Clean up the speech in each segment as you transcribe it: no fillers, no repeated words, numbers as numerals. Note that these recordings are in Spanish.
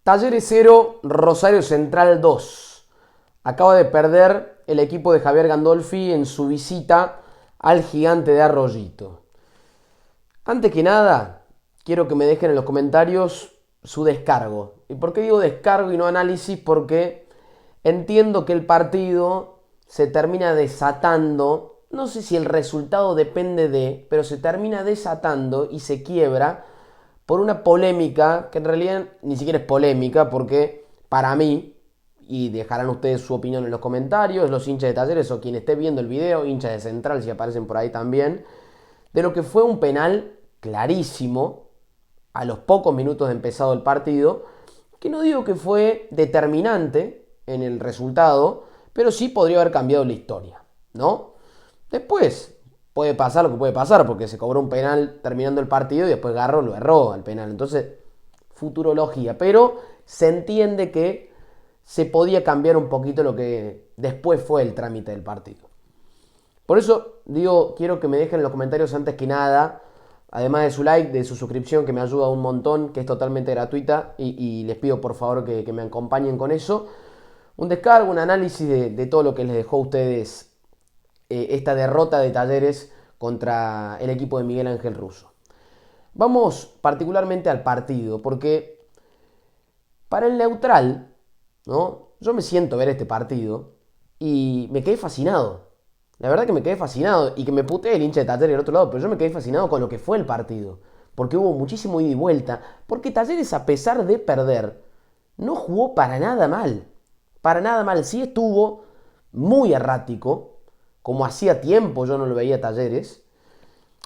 Talleres 0, Rosario Central 2. Acaba de perder el equipo de Javier Gandolfi en su visita al Gigante de Arroyito. Antes que nada, quiero que me dejen en los comentarios su descargo. ¿Y por qué digo descargo y no análisis? Porque entiendo que el partido se termina desatando. No sé si el resultado depende de, pero se termina desatando y se quiebra por una polémica que en realidad ni siquiera es polémica porque para mí, y dejarán ustedes su opinión en los comentarios, los hinchas de Talleres o quien esté viendo el video, hinchas de Central si aparecen por ahí también, de lo que fue un penal clarísimo a los pocos minutos de empezado el partido, que no digo que fue determinante en el resultado, pero sí podría haber cambiado la historia, ¿no? Después puede pasar lo que puede pasar, porque se cobró un penal terminando el partido y después Garro lo erró al penal. Entonces, futurología. Pero se entiende que se podía cambiar un poquito lo que después fue el trámite del partido. Por eso, digo, quiero que me dejen en los comentarios antes que nada, además de su like, de su suscripción, que me ayuda un montón, que es totalmente gratuita, y les pido por favor que me acompañen con eso, un descargo, un análisis de todo lo que les dejó a ustedes esta derrota de Talleres contra el equipo de Miguel Ángel Russo. Vamos particularmente al partido, porque para el neutral, ¿no? Yo me siento a ver este partido y me quedé fascinado. La verdad que me quedé fascinado y que me puteé el hincha de Talleres del otro lado, pero yo me quedé fascinado con lo que fue el partido. Porque hubo muchísimo ida y vuelta. Porque Talleres, a pesar de perder, no jugó para nada mal. Para nada mal. Sí estuvo muy errático, como hacía tiempo yo no lo veía a Talleres.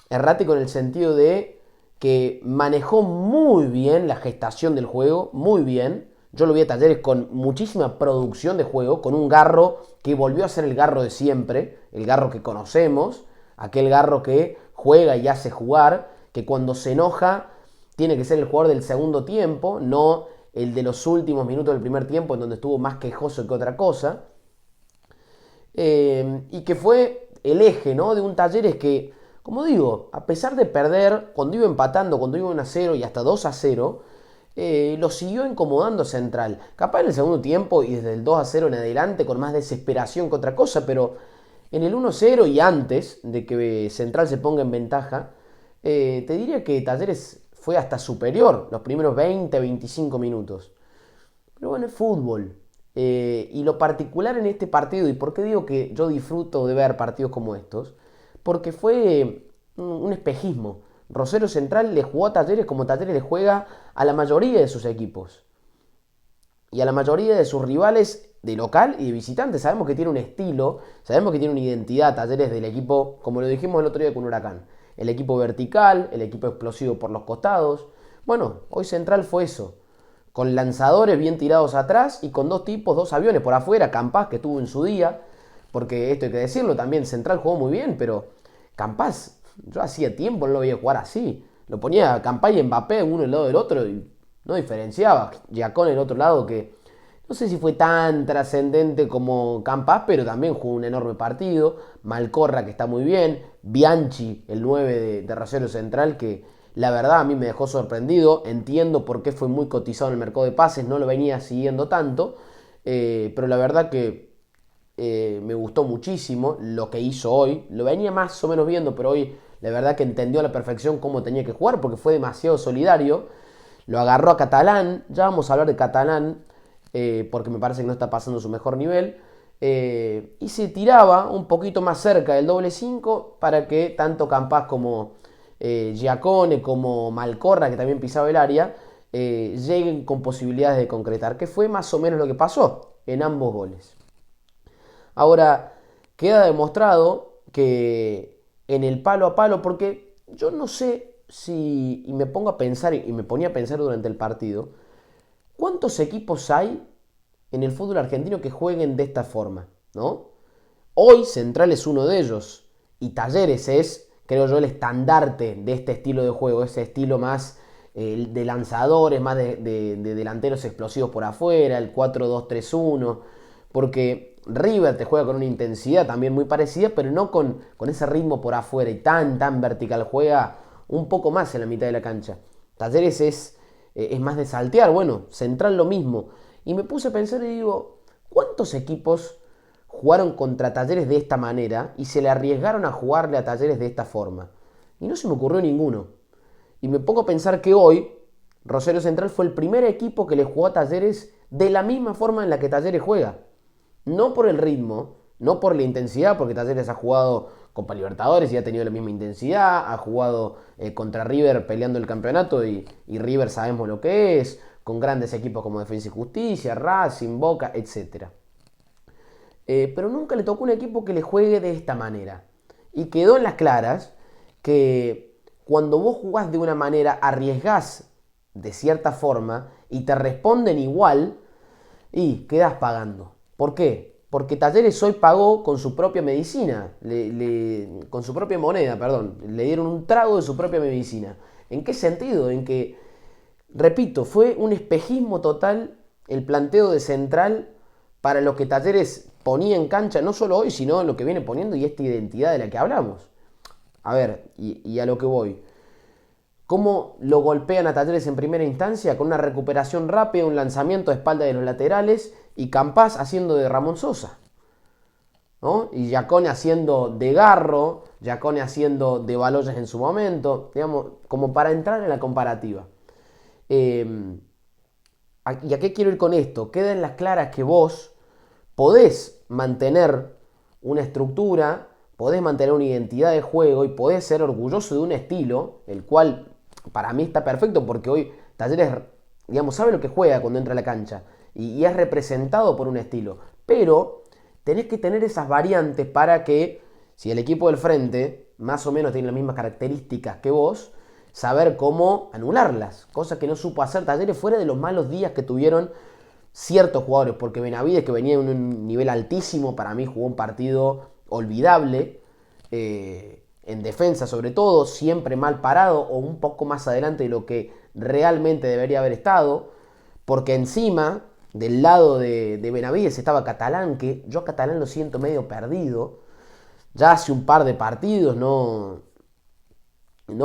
Errático en el sentido de que manejó muy bien la gestación del juego, muy bien. Yo lo vi a Talleres con muchísima producción de juego, con un Garro que volvió a ser el Garro de siempre, el Garro que conocemos, aquel Garro que juega y hace jugar, que cuando se enoja tiene que ser el jugador del segundo tiempo, no el de los últimos minutos del primer tiempo, en donde estuvo más quejoso que otra cosa. Y que fue el eje, ¿no?, de un Talleres que, como digo, a pesar de perder, cuando iba empatando, cuando iba 1-0 y hasta 2-0, lo siguió incomodando Central. Capaz en el segundo tiempo y desde el 2-0 en adelante con más desesperación que otra cosa, pero en el 1-0 y antes de que Central se ponga en ventaja, te diría que Talleres fue hasta superior los primeros 20-25 minutos. Pero bueno, es fútbol. Y lo particular en este partido, y por qué digo que yo disfruto de ver partidos como estos, porque fue un espejismo. Rosario Central le jugó a Talleres como Talleres le juega a la mayoría de sus equipos. Y a la mayoría de sus rivales de local y de visitante. Sabemos que tiene un estilo, sabemos que tiene una identidad Talleres del equipo, como lo dijimos el otro día con Huracán. El equipo vertical, el equipo explosivo por los costados. Bueno, hoy Central fue eso. Con lanzadores bien tirados atrás y con dos tipos, dos aviones por afuera. Campás, que tuvo en su día, porque esto hay que decirlo también, Central jugó muy bien, pero Campás, yo hacía tiempo no lo veía jugar así. Lo ponía a Campás y Mbappé uno al lado del otro y no diferenciaba. Giacón en el otro lado, que no sé si fue tan trascendente como Campás, pero también jugó un enorme partido. Malcorra, que está muy bien. Bianchi, el 9 de Rosario Central, que la verdad a mí me dejó sorprendido. Entiendo por qué fue muy cotizado en el mercado de pases, no lo venía siguiendo tanto. Pero la verdad que me gustó muchísimo lo que hizo hoy. Lo venía más o menos viendo, pero hoy la verdad que entendió a la perfección cómo tenía que jugar porque fue demasiado solidario. Lo agarró a Catalán, ya vamos a hablar de Catalán, porque me parece que no está pasando su mejor nivel. Y se tiraba un poquito más cerca del doble 5 para que tanto Campás como Giacone, como Malcorra, que también pisaba el área, lleguen con posibilidades de concretar, que fue más o menos lo que pasó en ambos goles. Ahora, queda demostrado que en el palo a palo, porque yo no sé si, y me pongo a pensar, y me ponía a pensar durante el partido, ¿cuántos equipos hay en el fútbol argentino que jueguen de esta forma? ¿No? Hoy Central es uno de ellos, y Talleres es, creo yo, el estandarte de este estilo de juego, ese estilo más de lanzadores, más de delanteros explosivos por afuera, el 4-2-3-1, porque River te juega con una intensidad también muy parecida, pero no con ese ritmo por afuera y tan vertical, juega un poco más en la mitad de la cancha. Talleres es es más de saltear. Bueno, Central lo mismo. Y me puse a pensar y digo, ¿cuántos equipos jugaron contra Talleres de esta manera y se le arriesgaron a jugarle a Talleres de esta forma? Y no se me ocurrió ninguno. Y me pongo a pensar que hoy Rosario Central fue el primer equipo que le jugó a Talleres de la misma forma en la que Talleres juega. No por el ritmo, no por la intensidad, porque Talleres ha jugado Copa Libertadores y ha tenido la misma intensidad, ha jugado contra River peleando el campeonato y River sabemos lo que es, con grandes equipos como Defensa y Justicia, Racing, Boca, etc. Pero nunca le tocó un equipo que le juegue de esta manera. Y quedó en las claras que cuando vos jugás de una manera, arriesgás de cierta forma y te responden igual y quedás pagando. ¿Por qué? Porque Talleres hoy pagó con su propia medicina, con su propia moneda, perdón. Le dieron un trago de su propia medicina. ¿En qué sentido? En que, repito, fue un espejismo total el planteo de Central para lo que Talleres ponía en cancha, no solo hoy, sino lo que viene poniendo y esta identidad de la que hablamos. A ver, y a lo que voy. ¿Cómo lo golpean a Talleres en primera instancia? Con una recuperación rápida, un lanzamiento a espalda de los laterales y Campás haciendo de Ramón Sosa, ¿no? Y Giacone haciendo de Garro, Giacone haciendo de Baloyes en su momento, digamos, como para entrar en la comparativa. ¿Y a qué quiero ir con esto? Queda en las claras que vos podés mantener una estructura, podés mantener una identidad de juego y podés ser orgulloso de un estilo, el cual para mí está perfecto porque hoy Talleres, digamos, sabe lo que juega cuando entra a la cancha y es representado por un estilo. Pero tenés que tener esas variantes para que, si el equipo del frente más o menos tiene las mismas características que vos, saber cómo anularlas, cosa que no supo hacer Talleres fuera de los malos días que tuvieron ciertos jugadores, porque Benavides, que venía en un nivel altísimo, para mí jugó un partido olvidable, en defensa sobre todo, siempre mal parado o un poco más adelante de lo que realmente debería haber estado, porque encima, del lado de Benavides estaba Catalán, que yo a Catalán lo siento medio perdido, ya hace un par de partidos, no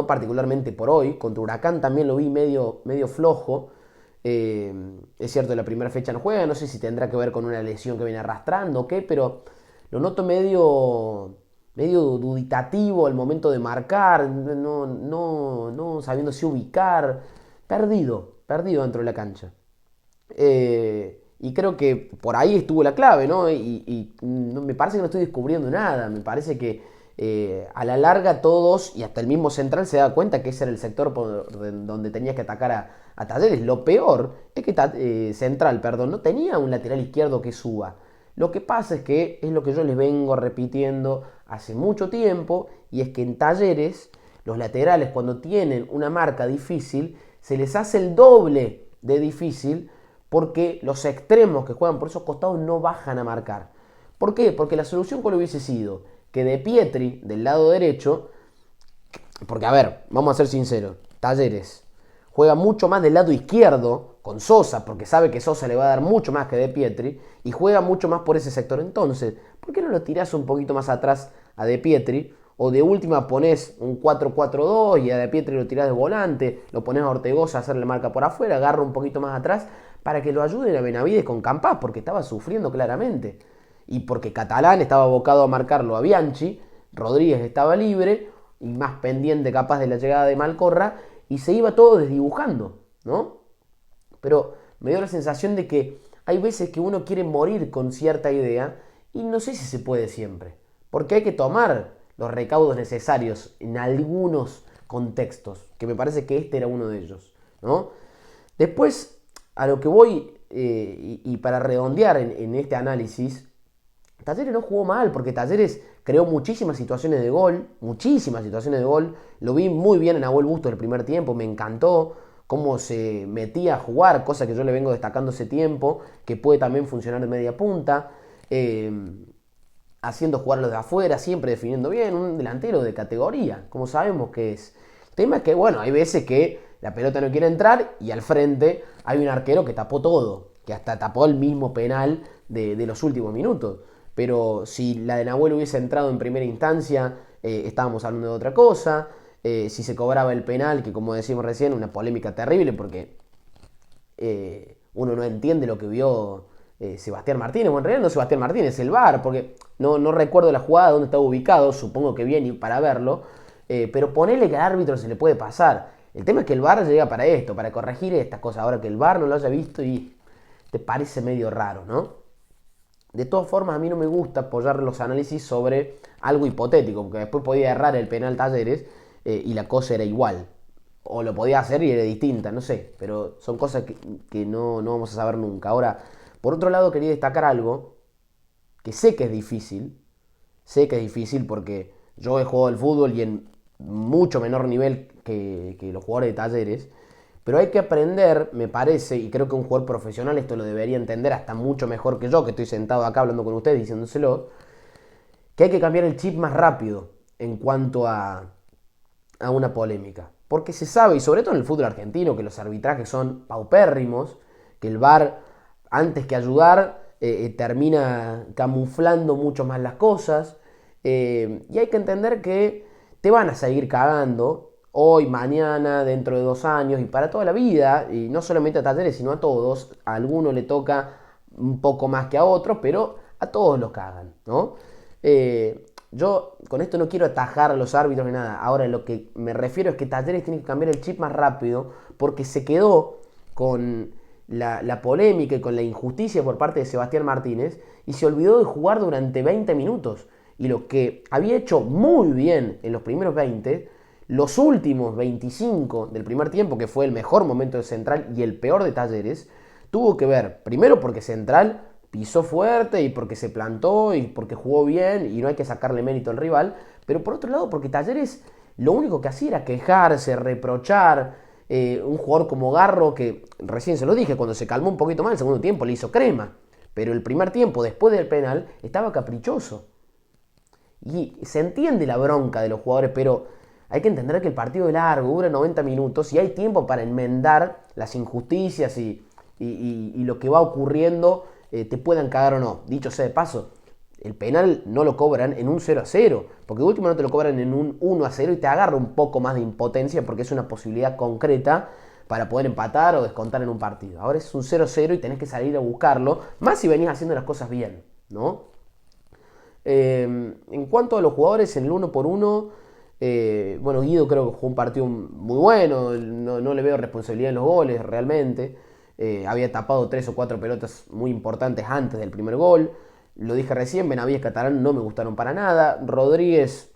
particularmente por hoy, contra Huracán también lo vi medio flojo. Es cierto, la primera fecha no juega, no sé si tendrá que ver con una lesión que viene arrastrando o qué, pero lo noto medio duditativo al momento de marcar, no sabiéndose ubicar, perdido dentro de la cancha. Y creo que por ahí estuvo la clave, ¿no? Y no, me parece que no estoy descubriendo nada, me parece que a la larga todos, y hasta el mismo Central se da cuenta que ese era el sector donde tenía que atacar a Talleres. Lo peor es que Central, perdón, no tenía un lateral izquierdo que suba. Lo que pasa es que es lo que yo les vengo repitiendo hace mucho tiempo, y es que en Talleres los laterales, cuando tienen una marca difícil, se les hace el doble de difícil porque los extremos que juegan por esos costados no bajan a marcar. ¿Por qué? Porque la solución cuál hubiese sido que De Pietri del lado derecho, porque a ver, vamos a ser sinceros, Talleres juega mucho más del lado izquierdo con Sosa, porque sabe que Sosa le va a dar mucho más que De Pietri, y juega mucho más por ese sector. Entonces, ¿por qué no lo tirás un poquito más atrás a De Pietri? O de última ponés un 4-4-2 y a De Pietri lo tirás de volante, lo ponés a Ortegoza a hacerle marca por afuera, agarra un poquito más atrás para que lo ayuden a Benavides con Campás, porque estaba sufriendo claramente. Y porque Catalán estaba abocado a marcarlo a Bianchi, Rodríguez estaba libre y más pendiente capaz de la llegada de Malcorra, y se iba todo desdibujando, ¿no? Pero me dio la sensación de que hay veces que uno quiere morir con cierta idea y no sé si se puede siempre, porque hay que tomar los recaudos necesarios en algunos contextos, que me parece que este era uno de ellos, ¿no? Después, a lo que voy, y para redondear en este análisis, Talleres no jugó mal, porque Talleres creó muchísimas situaciones de gol, lo vi muy bien en Nahuel Bustos el primer tiempo, me encantó cómo se metía a jugar, cosa que yo le vengo destacando hace tiempo, que puede también funcionar de media punta, haciendo jugar los de afuera, siempre definiendo bien, un delantero de categoría, como sabemos que es. El tema es que, bueno, hay veces que la pelota no quiere entrar y al frente hay un arquero que tapó todo, que hasta tapó el mismo penal de los últimos minutos. Pero si la de Nahuel hubiese entrado en primera instancia, estábamos hablando de otra cosa. Si se cobraba el penal, que como decimos recién, una polémica terrible, porque uno no entiende lo que vio Sebastián Martínez. Bueno, en realidad no Sebastián Martínez, el VAR, porque no recuerdo la jugada donde estaba ubicado, supongo que bien para verlo, pero ponele que al árbitro se le puede pasar. El tema es que el VAR llega para esto, para corregir estas cosas. Ahora que el VAR no lo haya visto y te parece medio raro, ¿no? De todas formas, a mí no me gusta apoyar los análisis sobre algo hipotético, porque después podía errar el penal Talleres y la cosa era igual. O lo podía hacer y era distinta, no sé. Pero son cosas que no vamos a saber nunca. Ahora, por otro lado, quería destacar algo que sé que es difícil. Sé que es difícil porque yo he jugado al fútbol y en mucho menor nivel que los jugadores de Talleres. Pero hay que aprender, me parece, y creo que un jugador profesional esto lo debería entender hasta mucho mejor que yo, que estoy sentado acá hablando con ustedes diciéndoselo, que hay que cambiar el chip más rápido en cuanto a una polémica. Porque se sabe, y sobre todo en el fútbol argentino, que los arbitrajes son paupérrimos, que el VAR, antes que ayudar, termina camuflando mucho más las cosas. Y hay que entender que te van a seguir cagando hoy, mañana, dentro de 2 años y para toda la vida. Y no solamente a Talleres, sino a todos. A alguno le toca un poco más que a otros, pero a todos los cagan, ¿no? Yo con esto no quiero atajar a los árbitros ni nada. Ahora lo que me refiero es que Talleres tiene que cambiar el chip más rápido porque se quedó con la polémica y con la injusticia por parte de Sebastián Martínez y se olvidó de jugar durante 20 minutos. Y lo que había hecho muy bien en los primeros 20, los últimos 25 del primer tiempo, que fue el mejor momento de Central y el peor de Talleres, tuvo que ver, primero porque Central pisó fuerte y porque se plantó y porque jugó bien y no hay que sacarle mérito al rival, pero por otro lado porque Talleres lo único que hacía era quejarse, reprochar. Un jugador como Garro, que recién se lo dije, cuando se calmó un poquito más el segundo tiempo le hizo crema, pero el primer tiempo, después del penal, estaba caprichoso. Y se entiende la bronca de los jugadores, pero hay que entender que el partido es largo, dura 90 minutos y hay tiempo para enmendar las injusticias y lo que va ocurriendo te puedan cagar o no. Dicho sea de paso, el penal no lo cobran en un 0-0, porque de último no te lo cobran en un 1-0 y te agarra un poco más de impotencia porque es una posibilidad concreta para poder empatar o descontar en un partido. Ahora es un 0-0 y tenés que salir a buscarlo, más si venís haciendo las cosas bien, ¿no? En cuanto a los jugadores en el 1-por-1, bueno, Guido creo que jugó un partido muy bueno, no le veo responsabilidad en los goles realmente. Había tapado 3 o 4 pelotas muy importantes antes del primer gol. Lo dije recién, Benavides Catalán no me gustaron para nada. Rodríguez,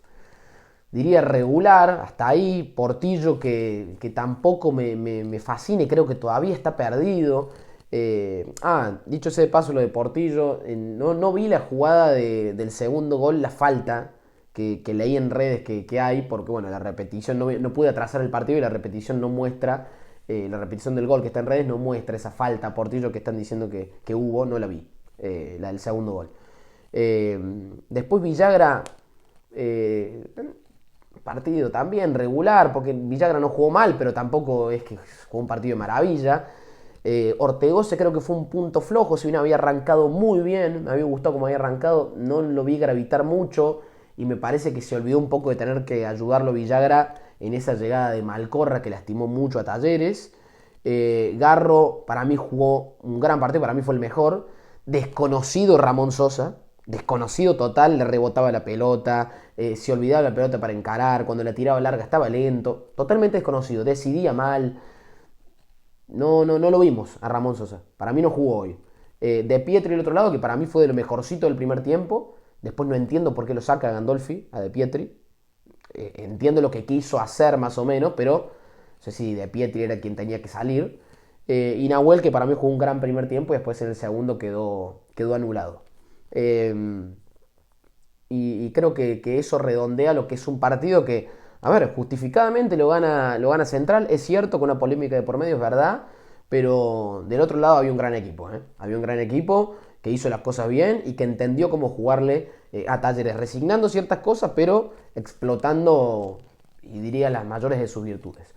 diría regular, hasta ahí. Portillo que tampoco me fascina y creo que todavía está perdido. Dicho ese de paso lo de Portillo, no vi la jugada del segundo gol, la falta que leí en redes que hay, porque bueno, la repetición, no pude atrasar el partido y la repetición no muestra, la repetición del gol que está en redes no muestra esa falta a Portillo que están diciendo que hubo, no la vi, la del segundo gol. Después Villagra, partido también regular, porque Villagra no jugó mal, pero tampoco es que jugó un partido de maravilla. Ortegose creo que fue un punto flojo, si bien había arrancado muy bien, me había gustado como había arrancado, no lo vi gravitar mucho y me parece que se olvidó un poco de tener que ayudarlo Villagra en esa llegada de Malcorra que lastimó mucho a Talleres. Garro para mí jugó un gran partido, para mí fue el mejor. Desconocido Ramón Sosa, desconocido total, le rebotaba la pelota, se olvidaba la pelota para encarar, cuando la tiraba larga estaba lento, totalmente desconocido, decidía mal. No lo vimos a Ramón Sosa. Para mí no jugó hoy. De Pietri el otro lado, que para mí fue de lo mejorcito del primer tiempo. Después no entiendo por qué lo saca Gandolfi a De Pietri. Entiendo lo que quiso hacer más o menos, pero no sé si De Pietri era quien tenía que salir. Y Nahuel, que para mí jugó un gran primer tiempo y después en el segundo quedó anulado. Y creo que eso redondea lo que es un partido que, a ver, justificadamente lo gana Central. Es cierto con una polémica de por medio, es verdad, pero del otro lado había un gran equipo, ¿eh? Había un gran equipo que hizo las cosas bien y que entendió cómo jugarle a Talleres, resignando ciertas cosas, pero explotando, y diría, las mayores de sus virtudes.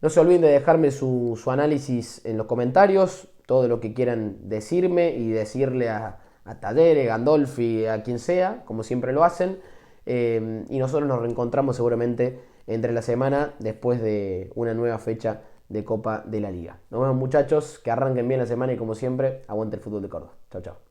No se olviden de dejarme su análisis en los comentarios, todo lo que quieran decirme y decirle a Talleres, Gandolfi, a quien sea, como siempre lo hacen. Y nosotros nos reencontramos seguramente entre la semana después de una nueva fecha de Copa de la Liga. Nos vemos muchachos, que arranquen bien la semana y como siempre, aguante el fútbol de Córdoba. Chao, chao.